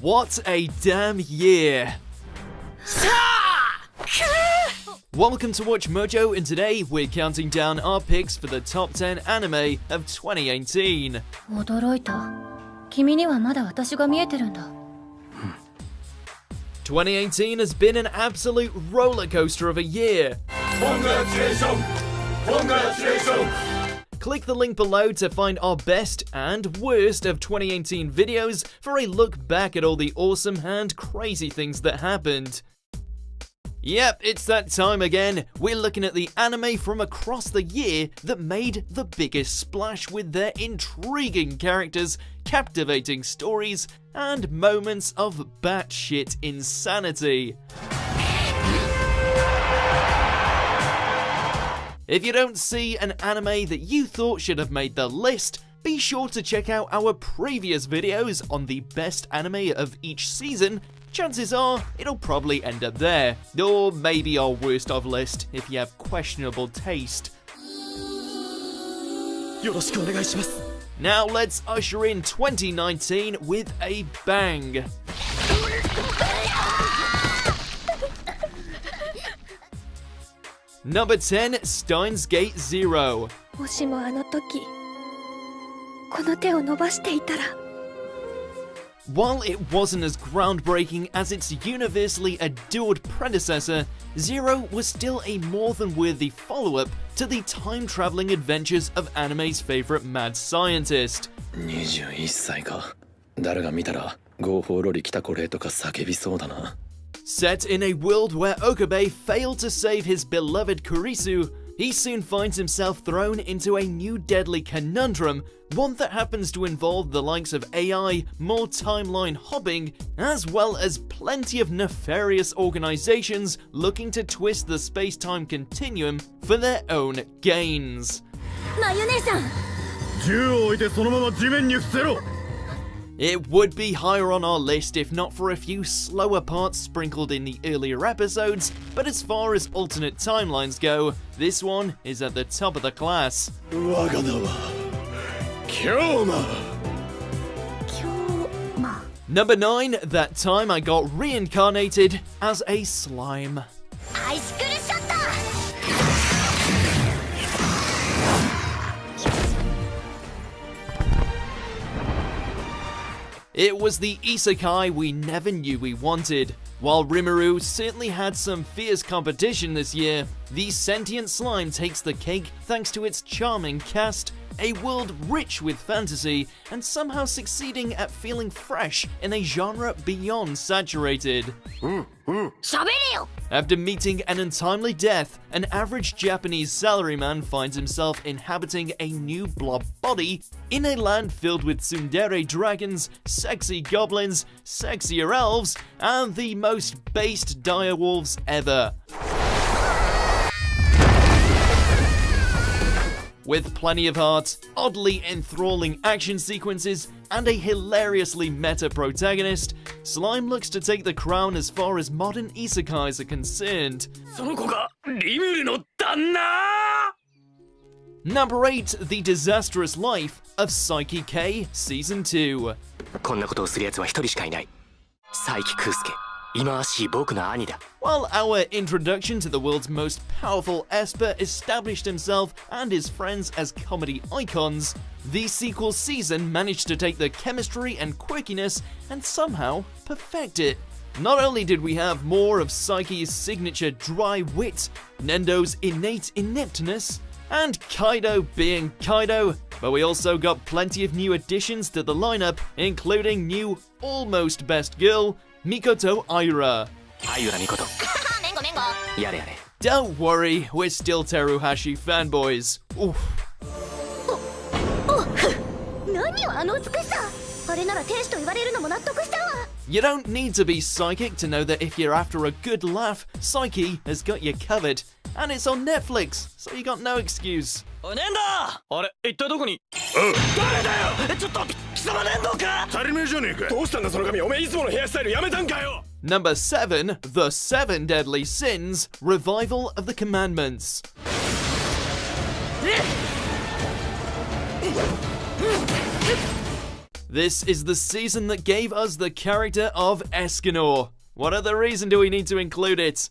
What a damn year! Welcome to Watch Mojo, and today we're counting down our picks for the top 10 anime of 2018. 驚いた。君にはまだ私が見えてるんだ。2018 has been an absolute roller coaster of a year. Congratulations! Congratulations! Click the link below to find our best and worst of 2018 videos for a look back at all the awesome and crazy things that happened. Yep, it's that time again. We're looking at the anime from across the year that made the biggest splash with their intriguing characters, captivating stories, and moments of batshit insanity. If you don't see an anime that you thought should have made the list, be sure to check out our previous videos on the best anime of each season. Chances are it'll probably end up there, or maybe our worst of list if you have questionable taste. Now let's usher in 2019 with a bang. Number 10, Steins Gate Zero. もしもあの時、この手を伸ばしていたら。While it wasn't as groundbreaking as its universally adored predecessor, Zero was still a more than worthy follow-up to the time-traveling adventures of anime's favorite mad scientist. 21歳か。誰が見たら合法ロリ来たこれとか叫びそうだな。Set in a world where Okabe failed to save his beloved Kurisu, he soon finds himself thrown into a new deadly conundrum, one that happens to involve the likes of AI, more timeline hopping, as well as plenty of nefarious organizations looking to twist the space-time continuum for their own gains. なゆ姉さん。銃を置いてそのまま地面に伏せろ。 It would be higher on our list if not for a few slower parts sprinkled in the earlier episodes, but as far as alternate timelines go, this one is at the top of the class. 我が名は京馬。今日ま。Number 9, that time I got reincarnated as a slime. アイスクルショット。 It was the isekai we never knew we wanted. While Rimuru certainly had some fierce competition this year, the sentient slime takes the cake thanks to its charming cast, a world rich with fantasy, and somehow succeeding at feeling fresh in a genre beyond saturated. 喋れよ。 After meeting an untimely death, an average Japanese salaryman finds himself inhabiting a new blob body in a land filled with tsundere dragons, sexy goblins, sexier elves, and the most based direwolves ever. With plenty of heart, oddly enthralling action sequences, and a hilariously meta protagonist, Slime looks to take the crown as far as modern isekais are concerned. その子がリムルの旦那。 Number 8, The Disastrous Life of Psyche K Season 2. こんなことをする奴は一人しかいない。佐伯空介、忌まわしい僕の兄だ。 While our introduction to the world's most powerful Esper established himself and his friends as comedy icons, the sequel season managed to take the chemistry and quirkiness and somehow perfect it. Not only did we have more of Psyche's signature dry wit, Nendo's innate ineptness, and Kaido being Kaido, but we also got plenty of new additions to the lineup, including new almost best girl, Mikoto Aira. あゆらみこと。めんごめんご。やれやれ。 Don't worry, we're still Teruhashi fanboys. Oof. 何よあの美しさ。あれなら天使と言われるのも納得しちゃうわ。 You don't need to be psychic to know that if you're after a good laugh, Psyche has got you covered. And it's on Netflix, so you got no excuse. おねんだ。あれ、一体どこに。誰だよ。ちょっと貴様ねんどうか。当たり前じゃねえか。どうしたんだその髪。おめえいつものヘアスタイルやめたんかよ。 Number 7, The Seven Deadly Sins, Revival of the Commandments. This is the season that gave us the character of Escanor. What other reason do we need to include it?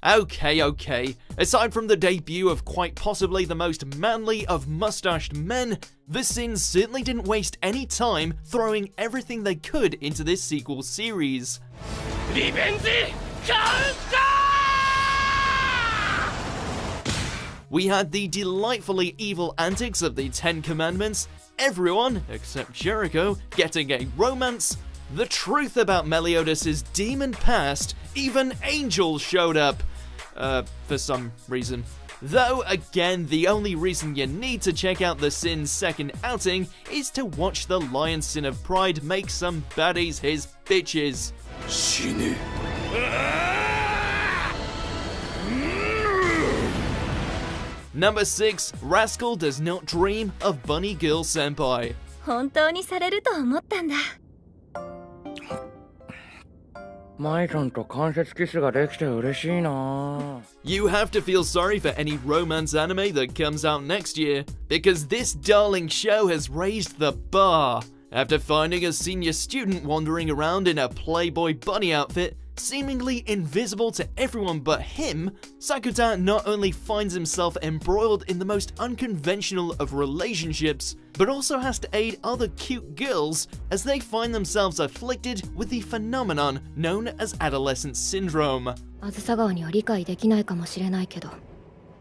Okay. Aside from the debut of quite possibly the most manly of mustached men, the Sins certainly didn't waste any time throwing everything they could into this sequel series. We had the delightfully evil antics of the Ten Commandments, everyone, except Jericho, getting a romance, the truth about Meliodas' demon past, even angels showed up. For some reason. Though, again, the only reason you need to check out the Sin's second outing is to watch the Lion Sin of Pride make some baddies his bitches. Number 6, Rascal does not dream of Bunny Girl Senpai. 本当にされると思ったんだ。舞ちゃんと間接キスができて嬉しいな。 You have to feel sorry for any romance anime that comes out next year, because this darling show has raised the bar. After finding a senior student wandering around in a Playboy bunny outfit, seemingly invisible to everyone but him, Sakuta not only finds himself embroiled in the most unconventional of relationships, but also has to aid other cute girls as they find themselves afflicted with the phenomenon known as adolescent syndrome. あずさ川には理解できないかもしれないけど、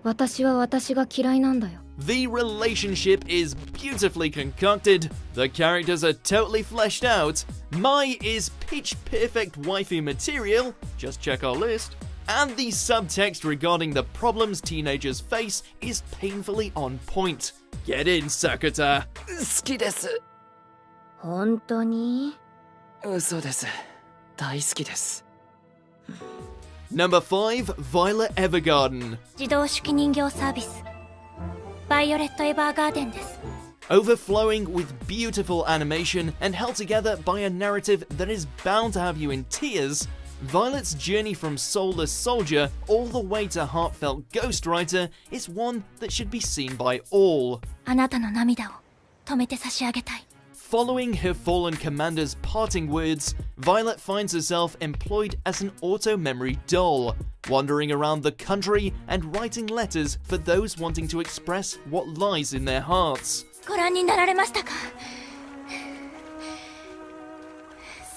私は私が嫌いなんだよ。 The relationship is beautifully concocted, the characters are totally fleshed out, Mai is pitch perfect waifu material, just check our list, and the subtext regarding the problems teenagers face is painfully on point. Get in, Sakuta! 好きです。本当に？嘘です。大好きです。 Number 5, Violet Evergarden. 自動手記人形サービス。バイオレット・エヴァーガーデンです。 Overflowing with beautiful animation and held together by a narrative that is bound to have you in tears, Violet's journey from soulless soldier all the way to heartfelt ghostwriter is one that should be seen by all. あなたの涙を止めて差し上げたい。 Following her fallen commander's parting words, Violet finds herself employed as an auto-memory doll, wandering around the country and writing letters for those wanting to express what lies in their hearts. ご覧になられましたか？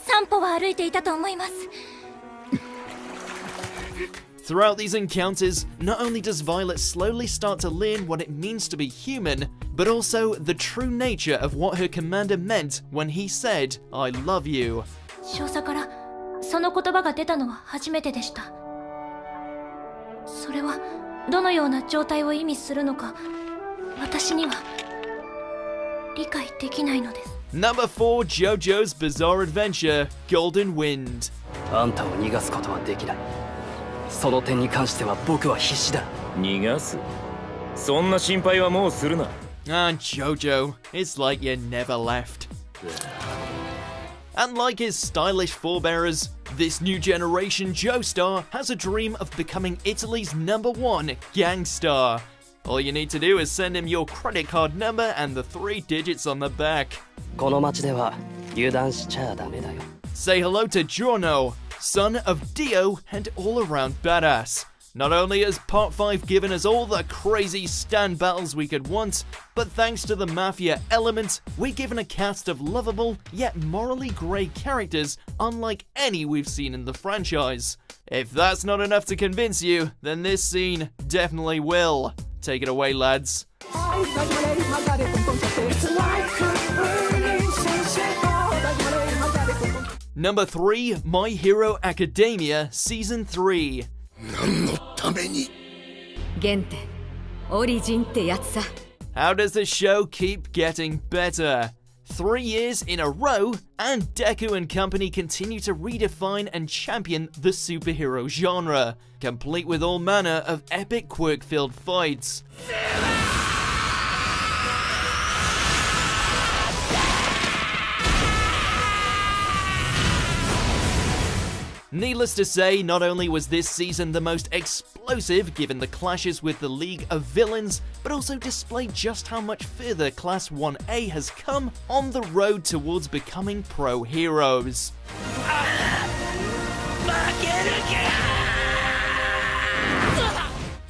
散歩は歩いていたと思います。 Throughout these encounters, not only does Violet slowly start to learn what it means to be human, but also the true nature of what her commander meant when he said, "I love you." 少佐からその言葉が出たのは初めてでした。それはどのような状態を意味するのか、私には理解できないのです。 Number 4, JoJo's Bizarre Adventure, Golden Wind. あんたを逃がすことはできない。その点に関しては僕は必死だ。逃がす？そんな心配はもうするな。Ah, JoJo, it's like you never left. And like his stylish forebearers, this new generation Joestar has a dream of becoming Italy's #1 gangstar. All you need to do is send him your credit card number and the 3 digits on the back. この街では油断しちゃダメだよ。 Say hello to Giorno, son of Dio and all-around badass. Not only has Part 5 given us all the crazy stand battles we could want, but thanks to the Mafia element, we're given a cast of lovable yet morally grey characters unlike any we've seen in the franchise. If that's not enough to convince you, then this scene definitely will. Take it away, lads. Number 3, My Hero Academia Season 3. 何のために？原点、オリジンってやつさ。 How does the show keep getting better? 3 years in a row, and Deku and company continue to redefine and champion the superhero genre, complete with all manner of epic quirk-filled fights. Needless to say, not only was this season the most explosive given the clashes with the League of Villains, but also displayed just how much further Class 1A has come on the road towards becoming pro heroes.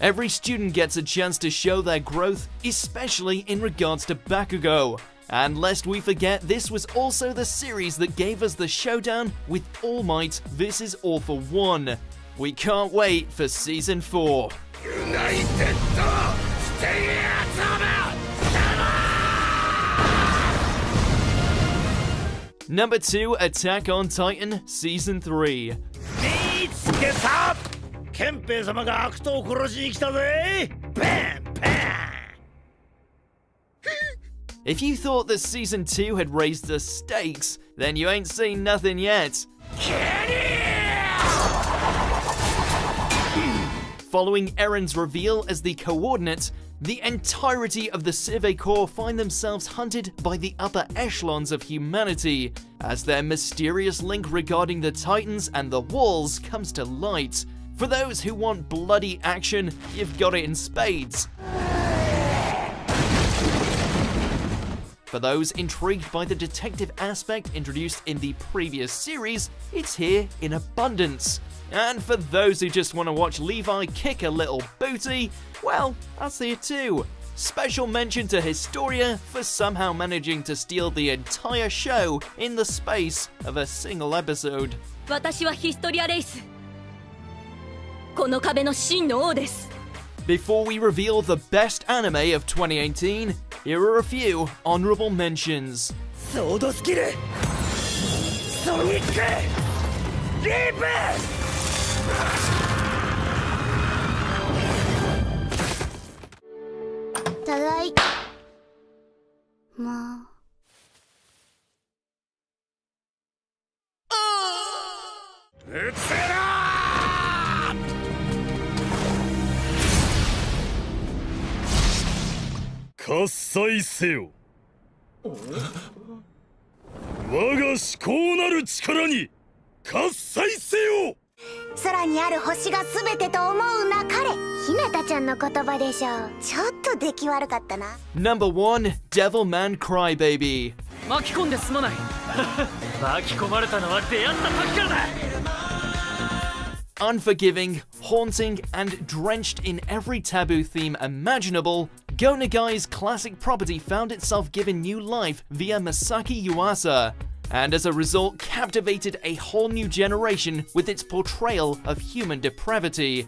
Every student gets a chance to show their growth, especially in regards to Bakugo. And lest we forget, this was also the series that gave us the showdown with All Might vs All for One. We can't wait for Season 4. Number 2, Attack on Titan Season 3. 見つけたケンペイ様が悪党を殺しに来たぜパンパン If you thought that Season 2 had raised the stakes, then you ain't seen nothing yet. Following Eren's reveal as the Coordinate, the entirety of the Survey Corps find themselves hunted by the upper echelons of humanity, as their mysterious link regarding the Titans and the Walls comes to light. For those who want bloody action, you've got it in spades. For those intrigued by the detective aspect introduced in the previous series, it's here in abundance. And for those who just want to watch Levi kick a little booty, well, that's here too. Special mention to Historia for somehow managing to steal the entire show in the space of a single episode. 私はヒストリアレイス。この壁の真の王です。 Before we reveal the best anime of 2018, here are a few honorable mentions. ソードスキルソニックリープただいまうつら喝采せよ我が思考なる力に喝采せよ空にある星が全てと思うなかれひなたちゃんの言葉でしょうちょっと出来悪かったな Number 1, Devilman Crybaby. 巻き込んですまない巻き込まれたのは出会った時からだ Unforgiving, haunting, and drenched in every taboo theme imaginable, Go Nagai's classic property found itself given new life via Masaki Yuasa, and as a result captivated a whole new generation with its portrayal of human depravity.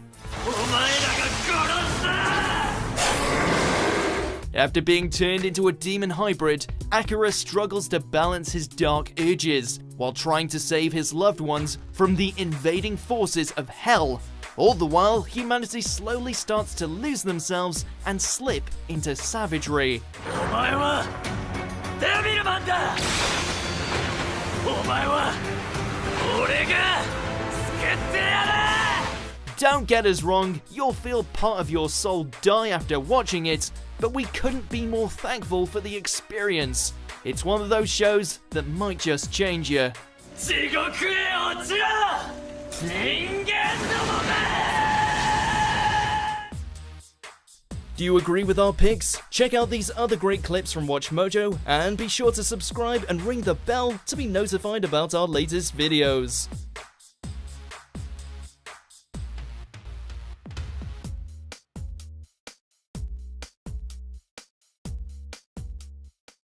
After being turned into a demon hybrid, Akira struggles to balance his dark urges, while trying to save his loved ones from the invading forces of hell. All the while, humanity slowly starts to lose themselves and slip into savagery. お前はデビルマンだお前は俺が救ってやる Don't get us wrong, you'll feel part of your soul die after watching it, but we couldn't be more thankful for the experience. It's one of those shows that might just change you. 地獄へ落ちろ人間どもめ Do you agree with our picks? Check out these other great clips from WatchMojo, and be sure to subscribe and ring the bell to be notified about our latest videos.